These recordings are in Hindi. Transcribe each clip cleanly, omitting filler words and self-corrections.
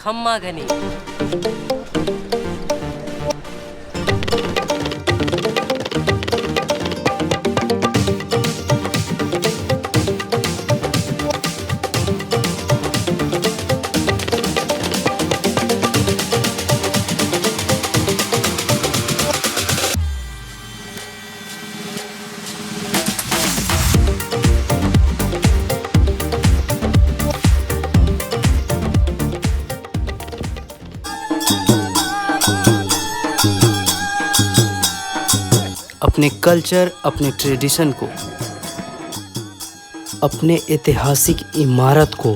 खम्मा घनी। अपने कल्चर, अपने ट्रेडिशन को, अपने ऐतिहासिक इमारत को,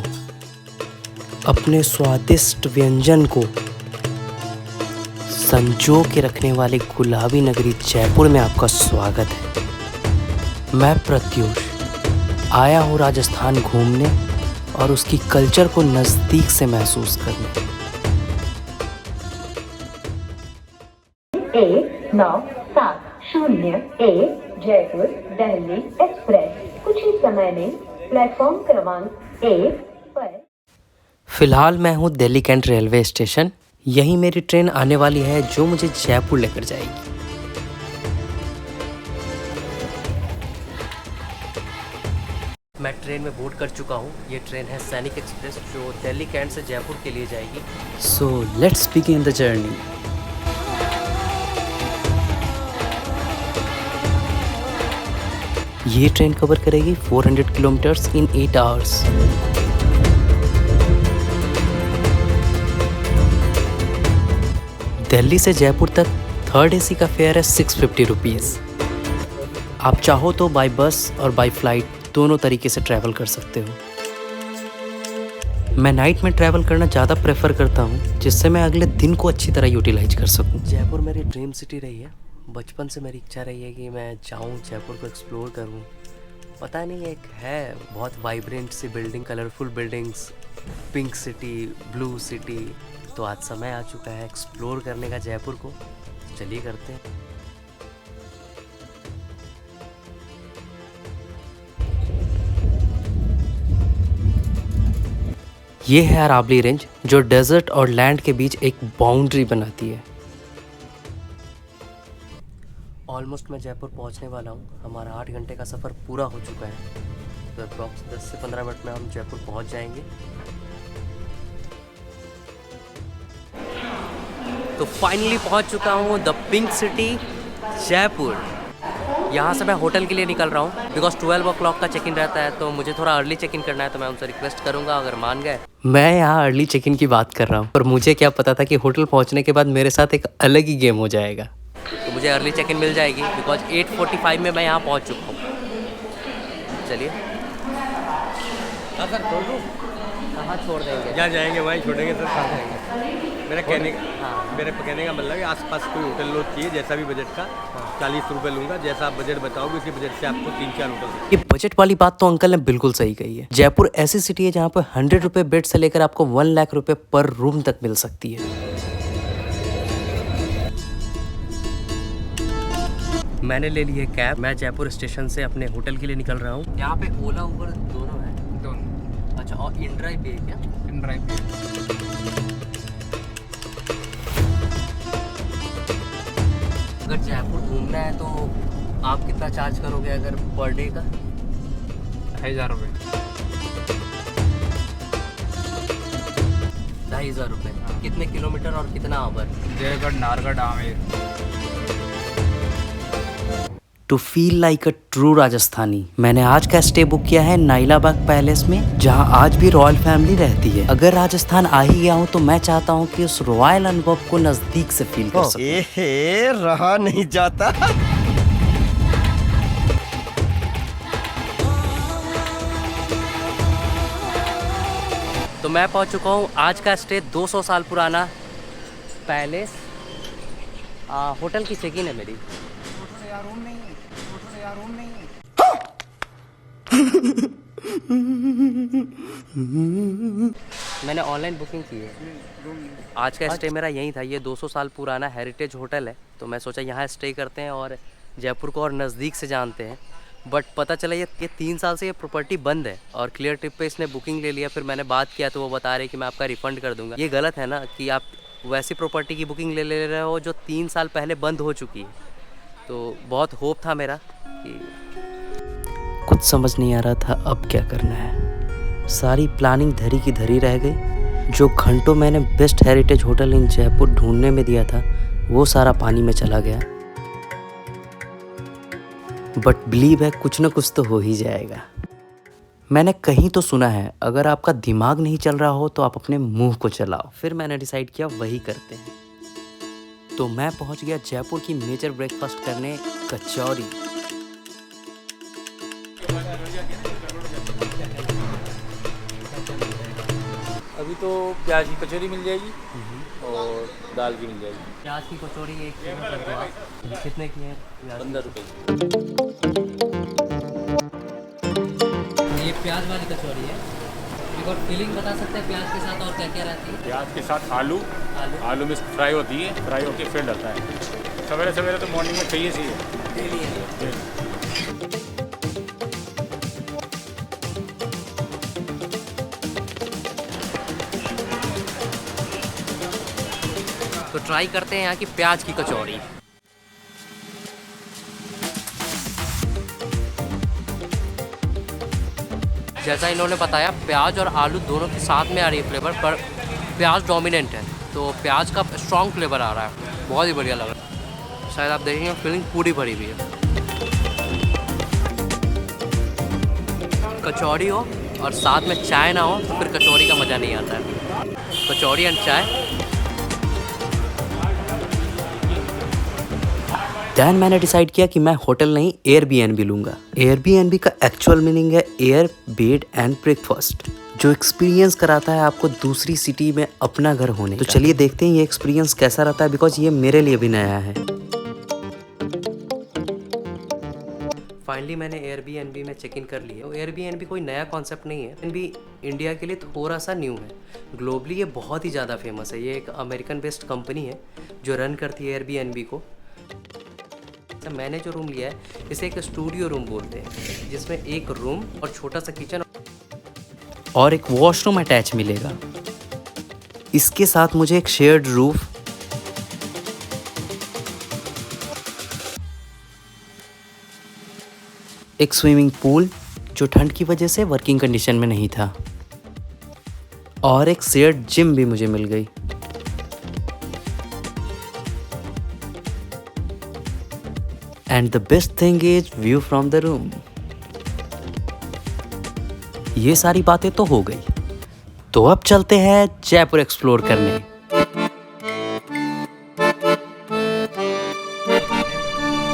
अपने स्वादिष्ट व्यंजन को संजो के रखने वाले गुलाबी नगरी जयपुर में आपका स्वागत है। मैं प्रत्यूष आया हूँ राजस्थान घूमने और उसकी कल्चर को नज़दीक से महसूस करने। 1970 जयपुर दिल्ली एक्सप्रेस कुछ ही समय में प्लेटफॉर्म क्रमांक 1 पर। फिलहाल मैं हूँ दिल्ली कैंट रेलवे स्टेशन। यहीं मेरी ट्रेन आने वाली है जो मुझे जयपुर लेकर जाएगी। मैं ट्रेन में बोर्ड कर चुका हूँ। ये ट्रेन है सैनिक एक्सप्रेस जो दिल्ली कैंट से जयपुर के लिए जाएगी। So let's begin the journey. ये ट्रेन कवर करेगी 400 किलोमीटर्स इन 8 आवर्स। दिल्ली से जयपुर तक थर्ड एसी का फेयर है 650 रुपीज़। आप चाहो तो बाय बस और बाय फ्लाइट दोनों तरीके से ट्रैवल कर सकते हो। मैं नाइट में ट्रैवल करना ज़्यादा प्रेफर करता हूँ जिससे मैं अगले दिन को अच्छी तरह यूटिलाइज कर सकूँ। जयपुर मेरी ड्रीम सिटी रही है। बचपन से मेरी इच्छा रही है कि मैं जाऊँ जयपुर को एक्सप्लोर करूँ। पता नहीं, एक है बहुत वाइब्रेंट सी building, colourful buildings, pink city, blue city. तो आज समय आ चुका है एक्सप्लोर करने का जयपुर को। चलिए करते हैं। ये है अरावली रेंज जो डेजर्ट और लैंड के बीच एक बाउंड्री बनाती है। ऑलमोस्ट मैं जयपुर पहुंचने वाला हूं। हमारा 8 घंटे का सफ़र पूरा हो चुका है। तो अप्रॉक्स 10 से 15 मिनट में हम जयपुर पहुंच जाएंगे। तो फाइनली पहुंच चुका हूं द पिंक सिटी जयपुर। यहाँ से मैं होटल के लिए निकल रहा हूँ बिकॉज 12 o'clock का चेक इन रहता है। तो मुझे थोड़ा अर्ली चेक इन करना है। तो मैं उनसे रिक्वेस्ट करूँगा अगर मान गए। मैं यहाँ अर्ली चेक इन की बात कर रहा हूँ और मुझे क्या पता था कि होटल पहुँचने के बाद मेरे साथ एक अलग ही गेम हो जाएगा। तो मुझे अर्ली चेक इन मिल जाएगी बिकॉज 8:45 में मैं यहाँ पहुँच चुका हूँ। चलिए सर छोड़ दूँ? कहाँ छोड़ देंगे? जहाँ जाएंगे वहीं छोड़ेंगे सर। कहाँ जाएंगे? मेरे कहने का मतलब है आसपास कोई होटल लो चाहिए जैसा भी बजट का। 40 रुपये लूँगा। जैसा आप बजट बताओगे उसी बजट से आपको 3-4 होटल। ये बजट वाली बात तो अंकल ने बिल्कुल सही कही है। जयपुर ऐसी सिटी है जहाँ पर 100 रुपये बेड से लेकर आपको 1 लाख रुपये पर रूम तक मिल सकती है। मैंने ले ली है कैब। मैं जयपुर स्टेशन से अपने होटल के लिए निकल रहा हूँ। यहाँ पे ओला उबर दोनों है। दोनों। अच्छा, और इन ड्राइव भी है क्या? इन ड्राइव पे। अगर जयपुर घूमना है तो आप कितना चार्ज करोगे अगर पर डे का? 1000 रुपये। 2500 रुपये। कितने किलोमीटर और कितना hour? Jaigarh, Nargarh, Amer. To feel like a true Rajasthani मैंने आज का स्टे बुक किया है नाइलाबाग पैलेस में, जहां आज भी रॉयल फैमिली रहती है। अगर राजस्थान आ ही गया हूं तो मैं चाहता हूं कि उस रॉयल अनुभव को नजदीक से फील कर सकूं। एहे, रहा नहीं जाता। तो मैं पहुंच चुका हूं। आज का स्टे 200 साल पुराना पैलेस। होटल की चेक इन है मेरी। मैंने ऑनलाइन बुकिंग की है। आज का स्टे मेरा यहीं था। ये 200 साल पुराना हेरिटेज होटल है। तो मैं सोचा यहाँ स्टे करते हैं और जयपुर को और नज़दीक से जानते हैं। बट पता चला ये 3 साल से ये प्रॉपर्टी बंद है और क्लियर ट्रिप पे इसने बुकिंग ले लिया। फिर मैंने बात किया तो वो बता रहे कि मैं आपका रिफ़ंड कर दूंगा। ये गलत है ना कि आप वैसी प्रॉपर्टी की बुकिंग ले रहे हो जो 3 साल पहले बंद हो चुकी है। तो बहुत होप था मेरा कि कुछ समझ नहीं आ रहा था अब क्या करना है। सारी प्लानिंग धरी की धरी रह गई। जो घंटों मैंने best heritage hotel in Jaipur ढूंढने में दिया था वो सारा पानी में चला गया। बट बिलीव है कुछ ना कुछ तो हो ही जाएगा। मैंने कहीं तो सुना है अगर आपका दिमाग नहीं चल रहा हो तो आप अपने मुंह को चलाओ। फिर मैंने डिसाइड किया वही करते हैं। तो मैं पहुंच गया जयपुर की मेजर ब्रेकफास्ट करने, कचौरी। अभी तो प्याज की कचौरी मिल जाएगी और दाल की मिल जाएगी। प्याज की कचौरी 1 किलो कर दो आप। कितने की है? 15 रुपये। ये प्याज वाली कचौरी है। एक और फीलिंग बता सकते हैं प्याज के साथ और क्या क्या रहती है? प्याज के साथ आलू में फ्राई होती है, फ्राई होकर फिर डलता है। सवेरे सवेरे तो मॉर्निंग में चाहिए चाहिए। तो ट्राई करते हैं यहाँ की प्याज की कचौरी। जैसा इन्होंने बताया प्याज और आलू दोनों के साथ में आ रही है फ्लेवर, पर प्याज डोमिनेंट है तो प्याज का स्ट्रॉन्ग फ्लेवर आ रहा है। बहुत ही बढ़िया लग रहा है। शायद आप देखेंगे फीलिंग पूरी भरी हुई है। कचौरी हो और साथ में चाय ना हो तो फिर कचौरी का मज़ा नहीं आता है। कचौरी एंड चाय। दैन मैंने डिसाइड किया कि मैं होटल नहीं एयरबीएनबी लूँगा। एयरबीएनबी का एक्चुअल मीनिंग है एयर, बेड एंड ब्रेकफास्ट, जो एक्सपीरियंस कराता है आपको दूसरी सिटी में अपना घर होने। तो चलिए देखते हैं ये एक्सपीरियंस कैसा रहता है, बिकॉज ये मेरे लिए भी नया है। फाइनली मैंने एयरबीएनबी में चेक इन कर लिया। तो एयरबीएनबी कोई नया कॉन्सेप्ट नहीं है, एयरबीएनबी इंडिया के लिए थोड़ा सा न्यू है। ग्लोबली ये बहुत ही ज़्यादा फेमस है। ये एक अमेरिकन बेस्ड कंपनी है जो रन करती है एयरबीएनबी को। तो मैंने जो रूम लिया है इसे एक स्टूडियो रूम बोलते हैं, जिसमें एक रूम और छोटा सा किचन और एक वॉशरूम अटैच मिलेगा। इसके साथ मुझे एक शेयर्ड रूफ, एक स्विमिंग पूल जो ठंड की वजह से वर्किंग कंडीशन में नहीं था, और एक शेयर्ड जिम भी मुझे मिल गई। And the best thing is view from the room. ये सारी बातें तो हो गई, तो अब चलते हैं जयपुर एक्सप्लोर करने।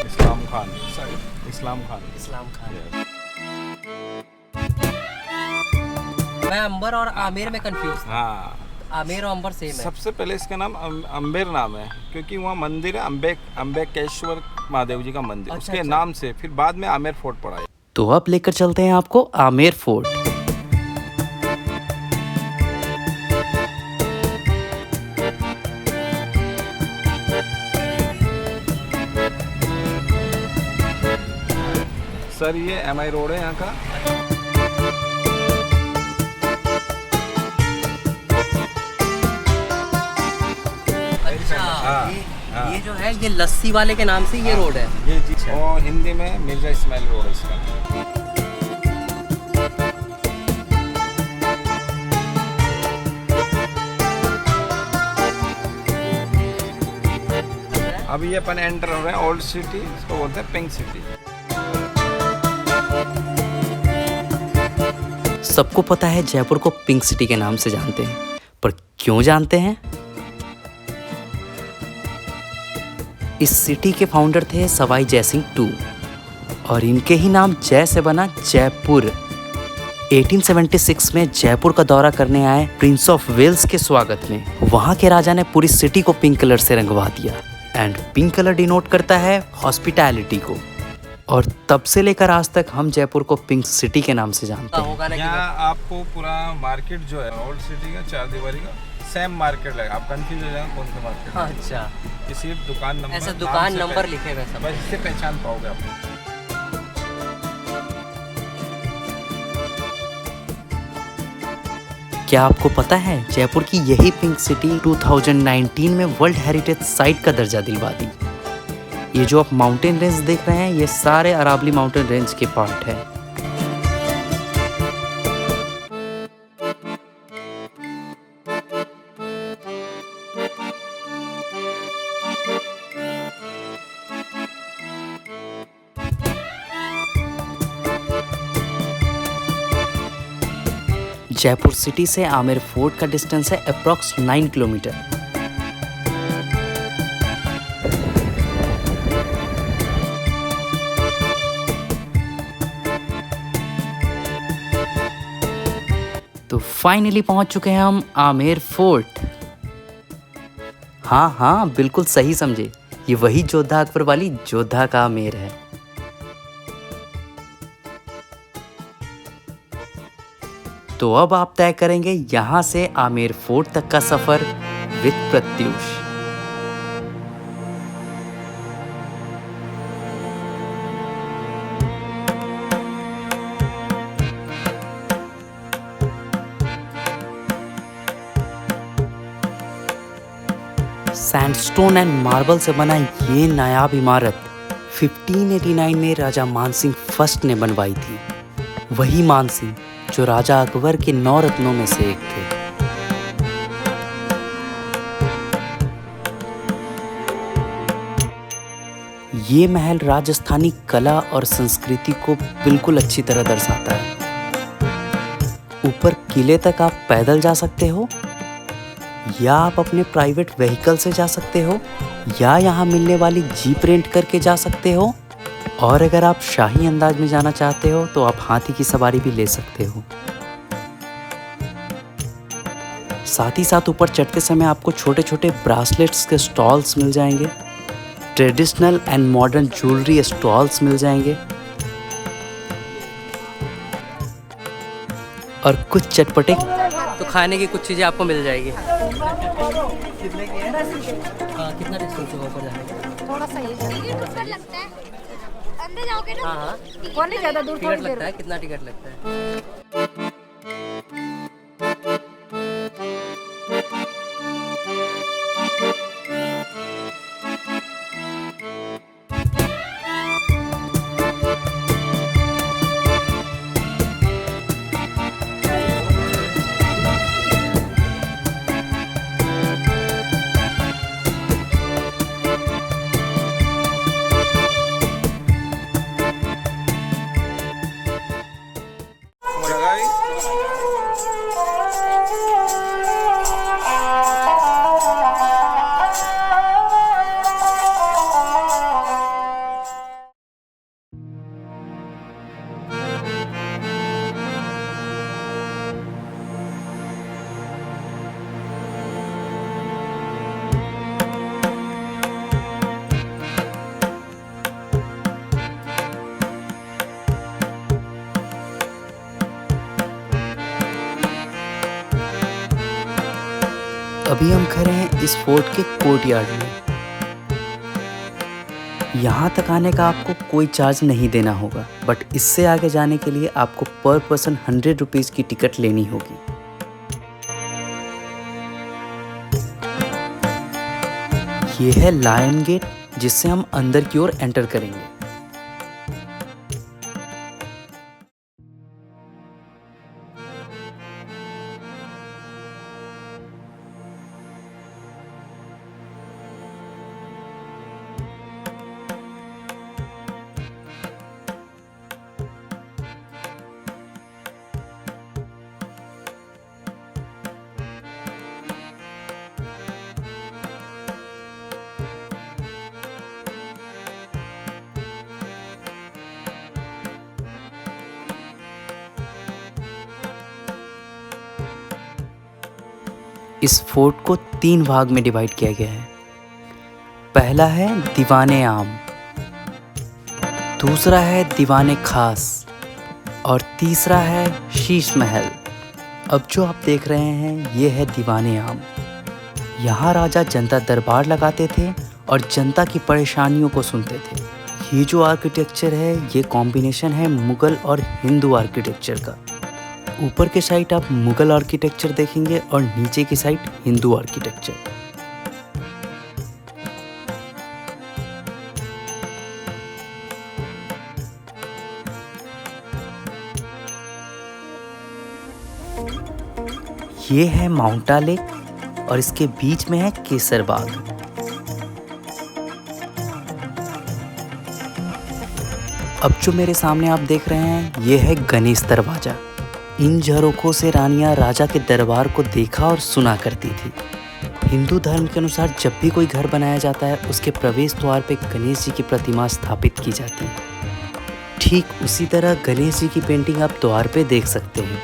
इस्लाम खान। मैं अंबर और आमेर में कंफ्यूज था। हाँ, आमेर और अंबर सेम है। सबसे पहले इसका नाम अम्बेर नाम है क्योंकि वहाँ मंदिर है अम्बेकेश्वर महादेव जी का मंदिर। अच्छा, उसके अच्छा। नाम से फिर बाद में आमेर फोर्ट पड़ा है। तो अब लेकर चलते हैं आपको आमेर फोर्ट। सर ये MI रोड है यहाँ का। अच्छा, हाँ, ये जो है ये लस्सी वाले के नाम से ये रोड है। ये जी और हिंदी में मिर्जा इस्माइल रोड है इसका। अभी ये अपन एंटर हो रहे हैं ओल्ड सिटी, इसको बोलते हैं पिंक सिटी। सबको पता है जयपुर को पिंक सिटी के नाम से जानते हैं, पर क्यों जानते हैं? इस सिटी के फाउंडर थे सवाई जयसिंह II और इनके ही नाम जय से बना जयपुर। 1876 में जयपुर का दौरा करने आए प्रिंस ऑफ वेल्स के स्वागत में वहाँ के राजा ने पूरी सिटी को पिंक कलर से रंगवा दिया। एंड पिंक कलर डिनोट करता है हॉस्पिटैलिटी को, और तब से लेकर आज तक हम जयपुर को पिंक सिटी के नाम से जानते हैं। यहाँ आपको पूरा मार्केट जो है ओल्ड सिटी का 4 दीवारी का सेम मार्केट लगेगा। आप कंफ्यूज हो जाएंगे कौन सा मार्केट है। अच्छा, ये सिर्फ दुकान नंबर, ऐसे दुकान नंबर लिखे हुए सब। बस इससे पहचान पाओगे आप। क्या आपको पता है जयपुर की यही पिंक सिटी 2019 में वर्ल्ड हेरिटेज साइट का दर्जा दिलवा दी। ये जो आप माउंटेन रेंज देख रहे हैं ये सारे अरावली माउंटेन रेंज के पार्ट है। जयपुर सिटी से आमेर फोर्ट का डिस्टेंस है अप्रॉक्स 9 किलोमीटर। तो फाइनली पहुंच चुके हैं हम आमेर फोर्ट। हाँ बिल्कुल सही समझे, ये वही जोधा अकबर वाली जोधा का आमेर है। तो अब आप तय करेंगे यहाँ से आमेर फोर्ट तक का सफर with Pratyush. Sandstone and marble से बना ये नायाब इमारत 1589 में राजा मानसिंह फर्स्ट ने बनवाई थी। वही मानसिंह जो राजा अकबर के 9 रत्नों में से एक थे। ये महल राजस्थानी कला और संस्कृति को बिल्कुल अच्छी तरह दर्शाता है। ऊपर किले तक आप पैदल जा सकते हो या आप अपने प्राइवेट व्हीकल से जा सकते हो या यहाँ मिलने वाली जीप रेंट करके जा सकते हो, और अगर आप शाही अंदाज में जाना चाहते हो तो आप हाथी की सवारी भी ले सकते हो। साथ ही साथ ऊपर चढ़ते समय आपको छोटे छोटे ब्रासलेट्स के स्टॉल्स मिल जाएंगे, traditional and modern jewellery stalls मिल जाएंगे और कुछ चटपटे तो खाने की कुछ चीज़ें आपको मिल जाएगी। कितना डिस्टेंस होगा ऊपर जाने का? थोड़ा सा ये लगता है अंदर जाओगे ना। हाँ और नहीं ज्यादा दूर, टिकट लगता है। कितना टिकट लगता है? अभी हम खड़े हैं इस फोर्ट के कोर्टयार्ड में। यहाँ तक आने का आपको कोई चार्ज नहीं देना होगा, बट इससे आगे जाने के लिए आपको पर पर्सन 100 रुपीज़ की टिकट लेनी होगी। ये है लायन गेट, जिससे हम अंदर की ओर एंटर करेंगे। इस फोर्ट को 3 भाग में डिवाइड किया गया है। पहला है दीवाने आम, दूसरा है दीवाने खास और तीसरा है शीश महल। अब जो आप देख रहे हैं ये है दीवाने आम। यहाँ राजा जनता दरबार लगाते थे और जनता की परेशानियों को सुनते थे। ये जो आर्किटेक्चर है ये कॉम्बिनेशन है मुगल और हिंदू आर्किटेक्चर का। ऊपर के साइड आप मुगल आर्किटेक्चर देखेंगे और नीचे की साइड हिंदू आर्किटेक्चर। ये है माउंटा लेक और इसके बीच में है केसर बाग। अब जो मेरे सामने आप देख रहे हैं ये है गणेश दरवाजा। इन झरोखों से रानियां राजा के दरबार को देखा और सुना करती थी। हिंदू धर्म के अनुसार जब भी कोई घर बनाया जाता है उसके प्रवेश द्वार पे गणेश जी की प्रतिमा स्थापित की जाती है। ठीक उसी तरह गणेश जी की पेंटिंग आप द्वार पे देख सकते हैं।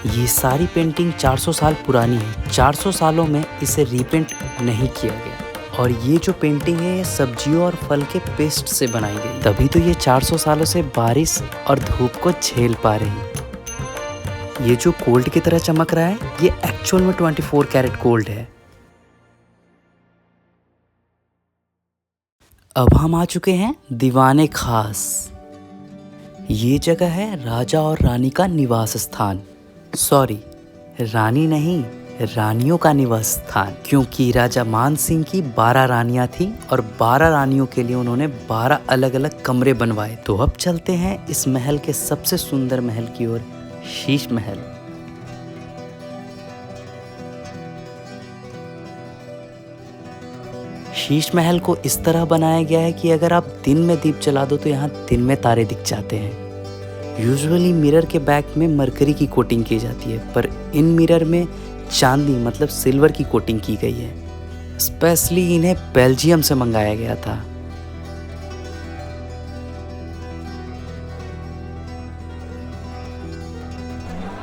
ये सारी पेंटिंग 400 साल पुरानी है। 400 सालों में इसे रीपेंट नहीं किया गया और ये जो पेंटिंग है ये सब्जियों और फल के पेस्ट से बनाई गई, तभी तो ये 400 सालों से बारिश और धूप को झेल पा रही। ये जो गोल्ड की तरह चमक रहा है ये एक्चुअल में 24 कैरेट गोल्ड है। अब हम आ चुके हैं दीवाने खास। ये जगह है राजा और रानी का निवास स्थान। सॉरी, रानी नहीं, रानियों का निवास स्थान, क्योंकि राजा मान सिंह की 12 रानियां थीं और 12 रानियों के लिए उन्होंने 12 अलग अलग कमरे बनवाए। तो अब चलते हैं इस महल के सबसे सुंदर महल की ओर, शीश महल। शीश महल को इस तरह बनाया गया है कि अगर आप दिन में दीप जला दो तो यहाँ दिन में तारे दिख जाते हैं। यूजुअली मिरर के बैक में मरकरी की कोटिंग की जाती है, पर इन मिरर में चांदी मतलब सिल्वर की कोटिंग की गई है। स्पेशली इन्हें बेल्जियम से मंगाया गया था।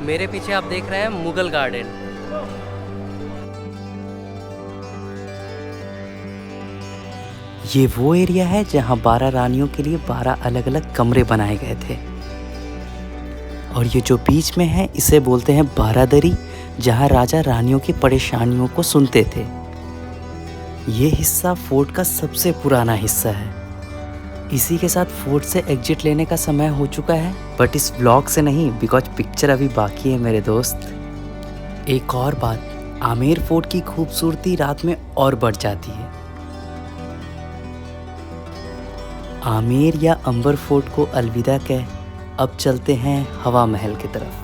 मेरे पीछे आप देख रहे हैं मुगल गार्डन। ये वो एरिया है जहाँ 12 रानियों के लिए 12 अलग अलग कमरे बनाए गए थे। और ये जो बीच में है इसे बोलते हैं बारादरी, जहाँ राजा रानियों की परेशानियों को सुनते थे। ये हिस्सा फोर्ट का सबसे पुराना हिस्सा है। इसी के साथ फोर्ट से एग्जिट लेने का समय हो चुका है, बट इस व्लॉग से नहीं, बिकॉज पिक्चर अभी बाकी है मेरे दोस्त। एक और बात, आमेर फोर्ट की खूबसूरती रात में और बढ़ जाती है। आमेर या अंबर फोर्ट को अलविदा कह अब चलते हैं हवा महल की तरफ।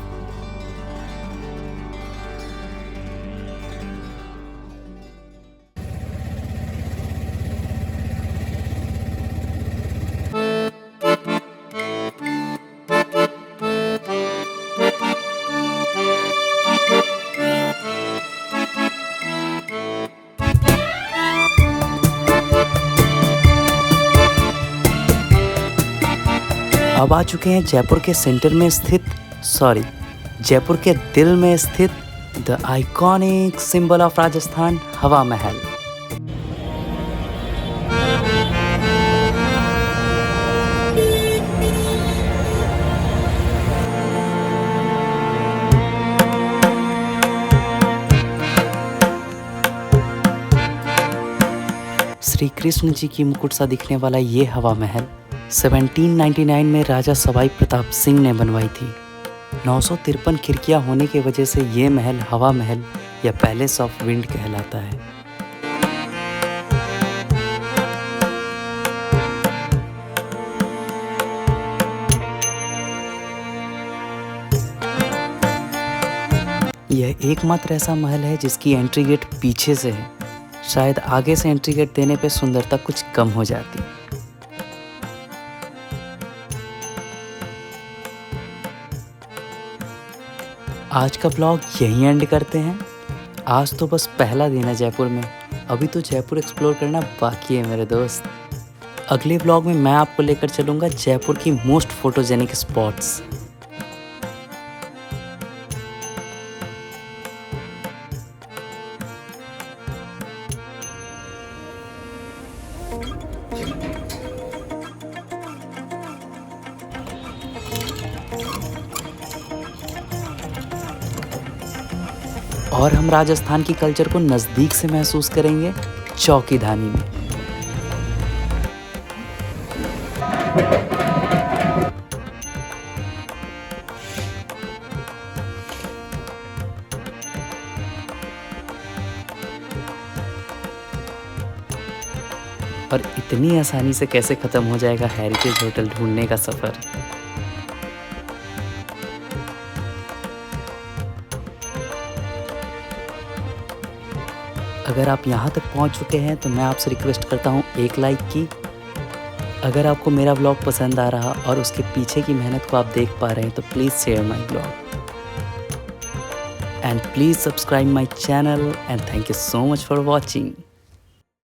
अब आ चुके हैं जयपुर के सेंटर में स्थित, जयपुर के दिल में स्थित the iconic symbol of Rajasthan, हवा महल। श्री कृष्ण जी की मुकुट सा दिखने वाला ये हवा महल 1799 में राजा सवाई प्रताप सिंह ने बनवाई थी। 953 खिड़कियां होने की वजह से ये महल हवा महल या पैलेस ऑफ विंड कहलाता है। यह एकमात्र ऐसा महल है जिसकी एंट्री गेट पीछे से है। शायद आगे से एंट्री गेट देने पे सुंदरता कुछ कम हो जाती। आज का ब्लॉग यहीं एंड करते हैं। आज तो बस पहला दिन है जयपुर में, अभी तो जयपुर एक्सप्लोर करना बाकी है मेरे दोस्त। अगले ब्लॉग में मैं आपको लेकर चलूँगा जयपुर की मोस्ट फोटोजेनिक स्पॉट्स। और हम राजस्थान की कल्चर को नज़दीक से महसूस करेंगे चौकीधानी में। और इतनी आसानी से कैसे ख़त्म हो जाएगा हेरिटेज होटल ढूंढने का सफ़र। अगर आप यहाँ तक पहुँच चुके हैं तो मैं आपसे रिक्वेस्ट करता हूँ एक लाइक की। अगर आपको मेरा व्लॉग पसंद आ रहा और उसके पीछे की मेहनत को आप देख पा रहे हैं तो please share my vlog and please subscribe my channel and thank you so much for watching.